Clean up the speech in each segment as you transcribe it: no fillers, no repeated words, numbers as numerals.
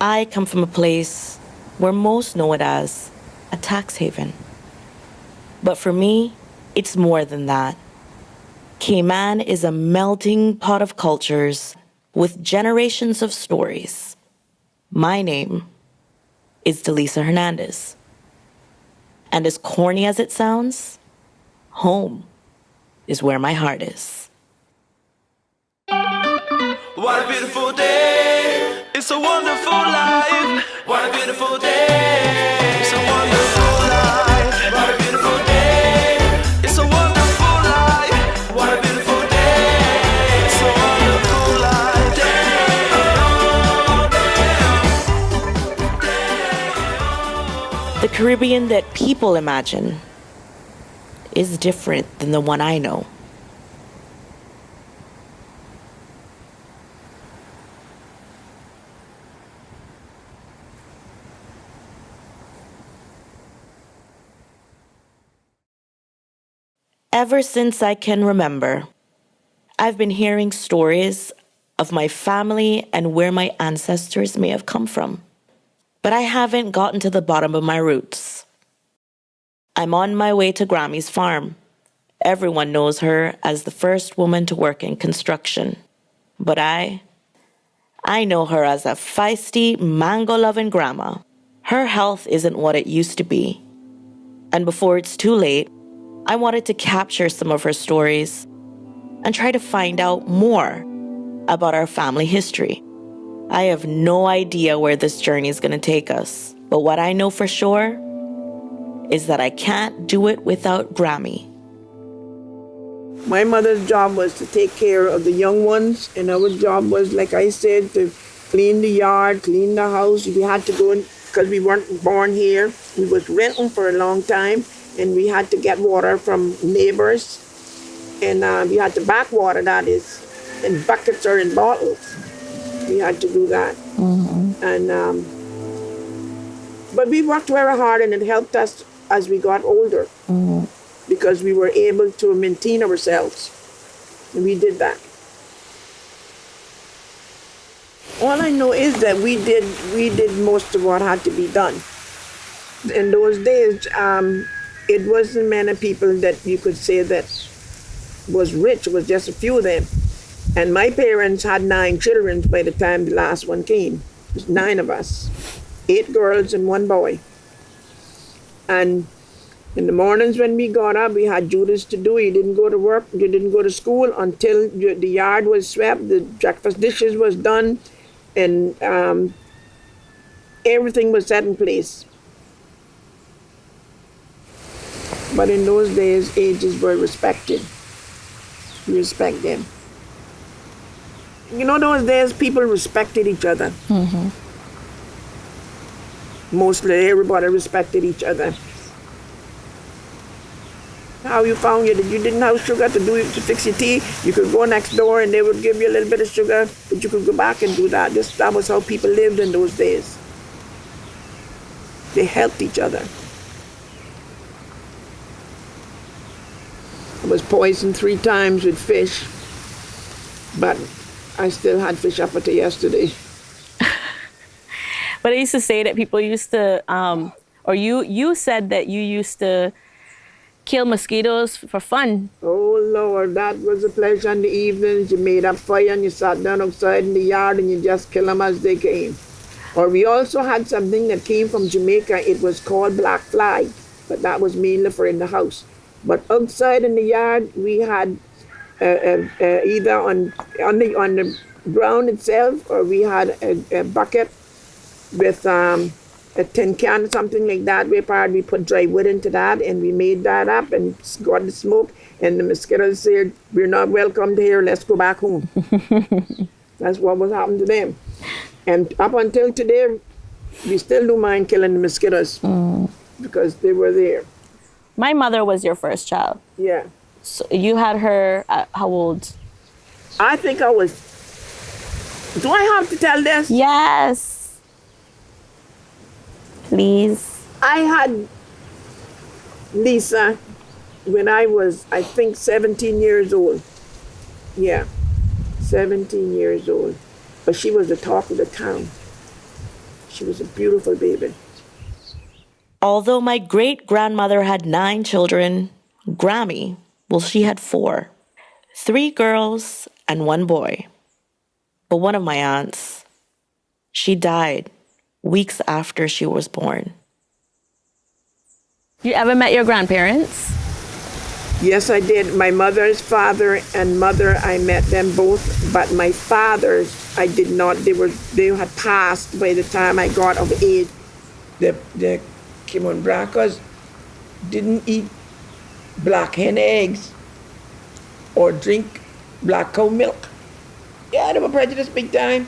I come from a place where most know it as a tax haven. But for me, it's more than that. Cayman is a melting pot of cultures with generations of stories. My name is Delisa Hernandez. And as corny as it sounds, home is where my heart is. What a beautiful day. It's a wonderful life. What a beautiful day. It's a wonderful life. What a beautiful day. It's a wonderful life. What a beautiful day. It's a wonderful life. The Caribbean that people imagine is different than the one I know. Ever since I can remember, I've been hearing stories of my family and where my ancestors may have come from. But I haven't gotten to the bottom of my roots. I'm on my way to Grammy's farm. Everyone knows her as the first woman to work in construction. But I know her as a feisty, mango-loving grandma. Her health isn't what it used to be. And before it's too late, I wanted to capture some of her stories and try to find out more about our family history. I have no idea where this journey is going to take us, but what I know for sure is that I can't do it without Grammy. My mother's job was to take care of the young ones, and our job was, like I said, to clean the yard, clean the house. We had to go in, because we weren't born here. We was renting for a long time, and we had to get water from neighbors, and we had to back water, that is, in buckets or in bottles. We had to do that. Mm-hmm. And but we worked very hard, and it helped us as we got older, mm-hmm. because we were able to maintain ourselves, and we did that. All I know is that we did most of what had to be done. In those days, it wasn't many people that you could say that was rich. It was just a few of them. And my parents had 9 children by the time the last one came. It was 9 of us, 8 girls and 1 boy. And in the mornings when we got up, we had duties to do. You didn't go to work, you didn't go to school until the yard was swept, the breakfast dishes was done, and everything was set in place. But in those days, ages were respected. We respect them. You know, those days, people respected each other. Mm-hmm. Mostly everybody respected each other. How you found it, you didn't have sugar to fix your tea, you could go next door and they would give you a little bit of sugar, but you could go back and do that. That was how people lived in those days. They helped each other. I was poisoned 3 times with fish, but I still had fish up until yesterday. But I used to say that people used to, or you said that you used to kill mosquitoes for fun. Oh Lord, that was a pleasure in the evenings. You made up fire and you sat down outside in the yard and you just kill them as they came. Or we also had something that came from Jamaica. It was called black fly, but that was mainly for in the house. But outside in the yard, we had either on the ground itself, or we had a bucket with a tin can or something like that. We put dry wood into that, and we made that up and got the smoke. And the mosquitoes said, "We're not welcome here. Let's go back home." That's what was happening to them. And up until today, we still don't mind killing the mosquitoes because they were there. My mother was your first child. Yeah. So you had her at how old? I think I was. Do I have to tell this? Yes. Please. I had Lisa when I was, I think, 17 years old. Yeah, 17 years old. But she was the talk of the town. She was a beautiful baby. Although my great-grandmother had 9 children, Grammy, well, she had 4. 3 girls and 1 boy. But one of my aunts, she died weeks after she was born. You ever met your grandparents? Yes, I did. My mother's father and mother, I met them both, but my father's, I did not. They had passed by the time I got of age. The Cayman Brackers didn't eat black hen eggs or drink black cow milk. Yeah, they were prejudiced big time.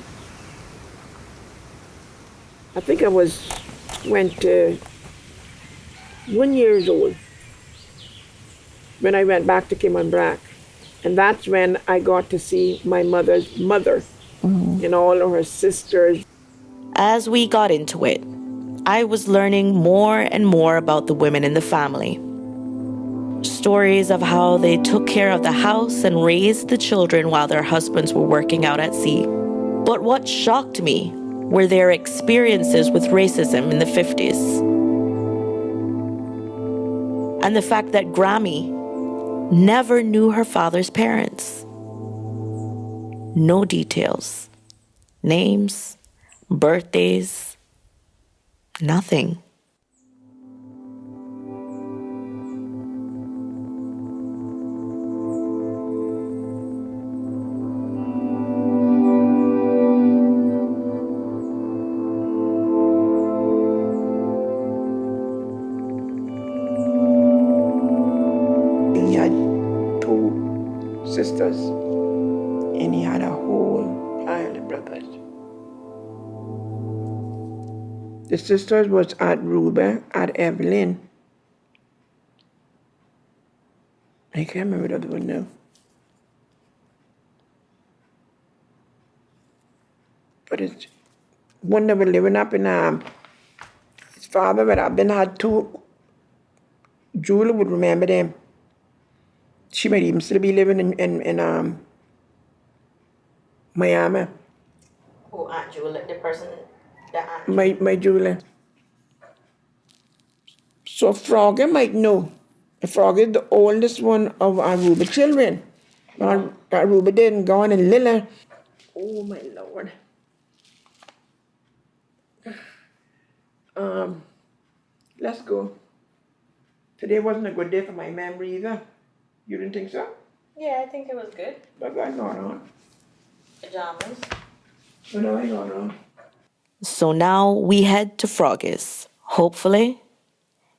I think I went 1 year old when I went back to Cayman Brack. And that's when I got to see my mother's mother and all of her sisters. As we got into it, I was learning more and more about the women in the family. Stories of how they took care of the house and raised the children while their husbands were working out at sea. But what shocked me were their experiences with racism in the 50s. And the fact that Grammy never knew her father's parents. No details, names, birthdays, nothing. He had 2 sisters, and he had a whole pile of brothers. The sisters was Aunt Ruba, Aunt Evelyn. I can't remember the other one now. But it's one that was living up in his father, but I've been had 2. Julie would remember them. She might even still be living in Miami. Oh, Aunt Julia, the person that My Julie. So Froggy might know. Froggy is the oldest one of our Ruby children. Our Ruby didn't go on and Lila. Oh my Lord. Let's go. Today wasn't a good day for my memory either. You didn't think so? Yeah, I think it was good. What going on? Pajamas. What am I going on? So now we head to Froggy's. Hopefully,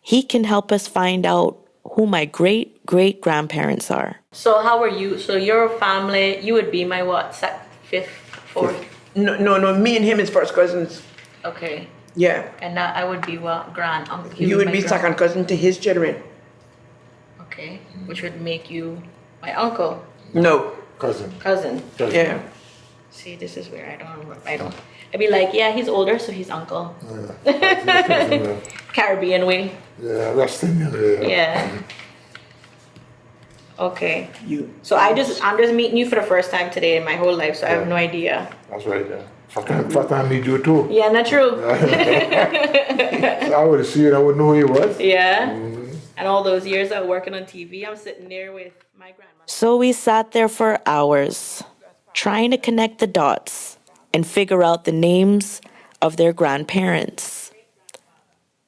he can help us find out who my great-great-grandparents are. So how are you? So your family, you would be my what? 5th, 4th? No. Me and him is first cousins. Okay. Yeah. And I would be what? Grand uncle? You would be second cousin to his children. Okay. Which would make you my uncle? No. Cousin. Yeah. See, this is where I don't. I'd be like, yeah, he's older, so he's uncle. Yeah. Caribbean way. Yeah, West Indian. Yeah. Okay. You. So I'm just meeting you for the first time today in my whole life, so I have no idea. That's right, yeah. First time I meet you too. Yeah, not true. So I would have seen you, I wouldn't know who he was. Yeah. And all those years of working on TV, I'm sitting there with my grandmother. So we sat there for hours, trying to connect the dots and figure out the names of their grandparents.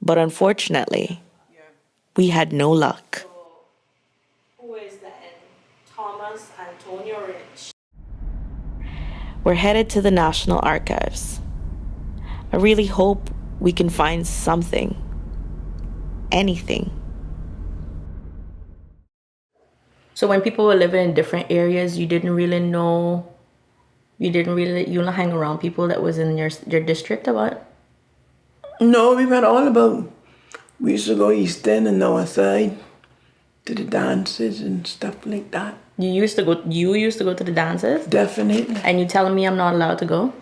But unfortunately, we had no luck. Who is that? Thomas Antonio Rich. We're headed to the National Archives. I really hope we can find something. Anything. So when people were living in different areas, you didn't really know, you don't hang around people that was in your district or what? No, we went all about. We used to go east end and north side to the dances and stuff like that. You used to go to the dances? Definitely. And you telling me I'm not allowed to go?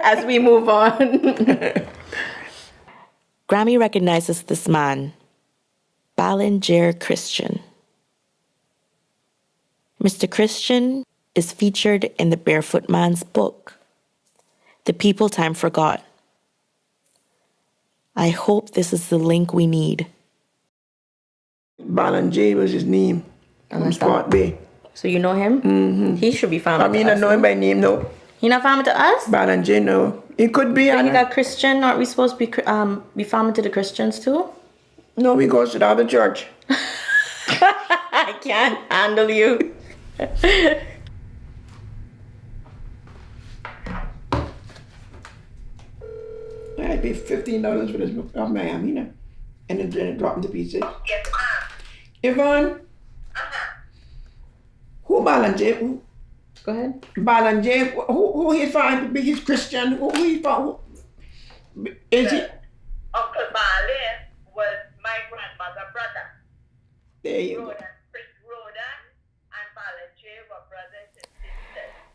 As we move on. Grammy recognizes this man, Ballinger Christian. Mr. Christian is featured in the Barefoot Man's book, The People Time Forgot. I hope this is the link we need. Balanje was his name. From Sport Bay. So you know him? Mm-hmm. He should be family I mean, to I us. know him by name, no. He not family to us? Balanje, no. It could be. But you got Christian. Aren't we supposed to be family to the Christians too? No, we go to the other church. I can't handle you. I paid $15 for this book of Miami, you know, and it dropped into pieces. Yes, ma'am. Yvonne, who Balanje? Who? Go ahead. Balanje, who he found to be his Christian? Who he found? Is he? Uncle Bale was my grandmother's brother. There you go. Rodan and Balanje were brothers and sisters.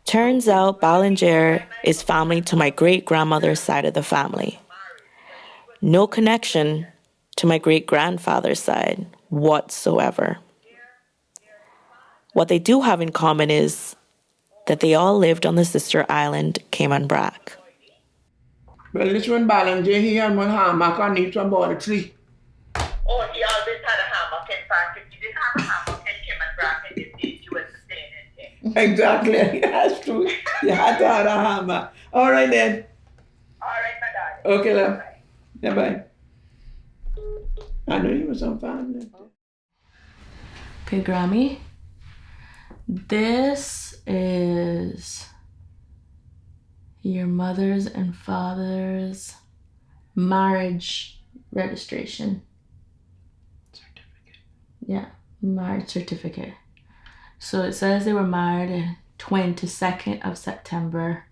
Turns out Ballinger is family to my great-grandmother's side of the family. No connection to my great-grandfather's side whatsoever. What they do have in common is that they all lived on the sister island, Cayman Brac. Well, this one Balanje, he had one hammock on each one about a tree. Oh, he always had a hammock. In fact, if he didn't have a hammock in Cayman Brac in his days, he was staying in there. Exactly, that's true. You had to have a hammock. All right then. All right, my darling. Okay, love. Yeah, bye. I know you was on fire. Okay, Grammy. This is your mother's and father's marriage registration. Certificate. Yeah, marriage certificate. So it says they were married 22nd of September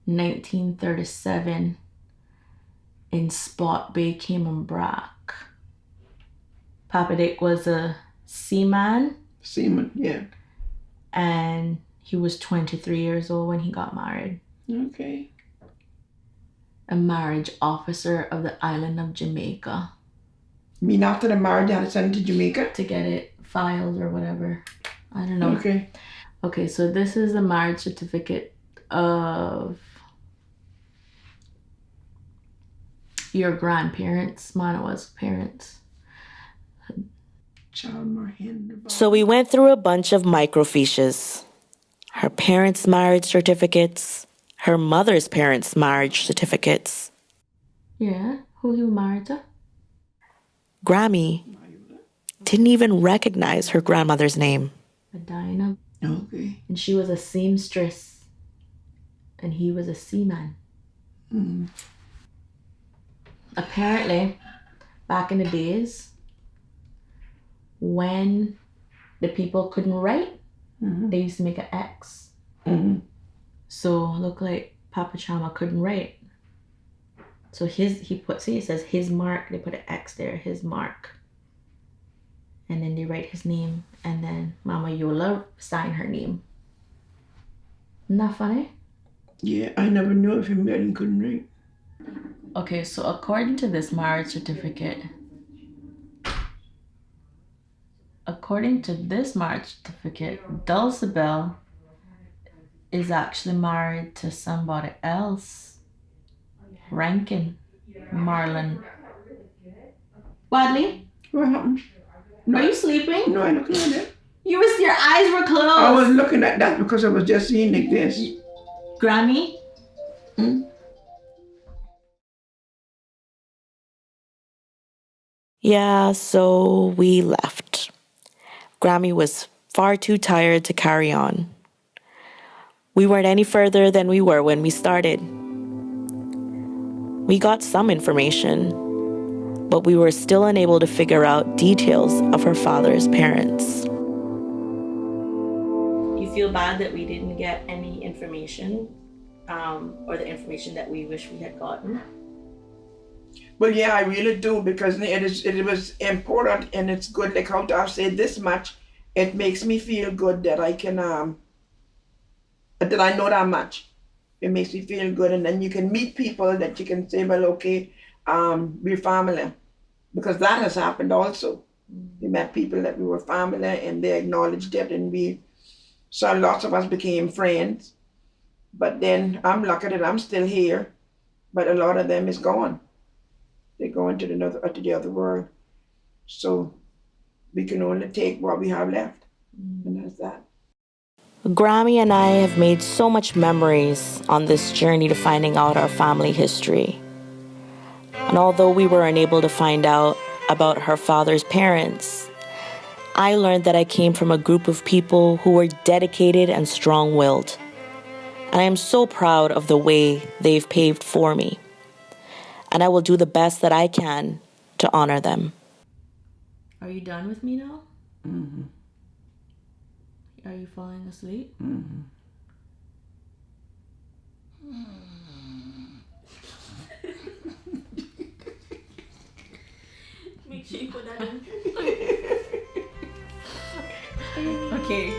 1937 in Spot Bay, Cayman Brac. Papa Dick was a seaman. Seaman, yeah. And he was 23 years old when he got married. Okay. A marriage officer of the island of Jamaica. You mean after the marriage, they had to send it to Jamaica? To get it filed or whatever. I don't know. Okay. Okay, so this is the marriage certificate of your grandparents. Mine was parents. So we went through a bunch of microfiches. Her parents' marriage certificates, her mother's parents' marriage certificates. Yeah, who he was married to? Grammy didn't even recognize her grandmother's name. Medina. Okay. And she was a seamstress. And he was a seaman. Mm. Apparently, back in the days, when the people couldn't write, they used to make an X. Mm-hmm. So look like Papa Chama couldn't write. So it says his mark, they put an X there, his mark. And then they write his name, and then Mama Yola signed her name. Isn't that funny? Yeah, I never knew if him and couldn't read. Okay, so according to this marriage certificate, Delisa Bell is actually married to somebody else. Rankin. Marlon. Wadley, What happened? are you sleeping? No, I looking at it. Your eyes were closed. I was looking at that because I was just seeing like this. Grammy? Yeah, so we left. Grammy was far too tired to carry on. We weren't any further than we were when we started. We got some information, but we were still unable to figure out details of her father's parents. You feel bad that we didn't get any information, or the information that we wish we had gotten? Well, yeah, I really do, because it was important and it's good. Like how I've said this much, it makes me feel good that I can that I know that much. It makes me feel good, and then you can meet people that you can say, well, okay, we're family, because that has happened also. We met people that we were family, and they acknowledged it, and we So lots of us became friends. But then I'm lucky that I'm still here. But a lot of them is gone. They're going to the other world. So we can only take what we have left. And that's that. Grammy and I have made so much memories on this journey to finding out our family history. And although we were unable to find out about her father's parents, I learned that I came from a group of people who were dedicated and strong-willed. And I am so proud of the way they've paved for me. And I will do the best that I can to honor them. Are you done with me now? Mm-hmm. Are you falling asleep? Mm-hmm. Make sure you put that in. Okay.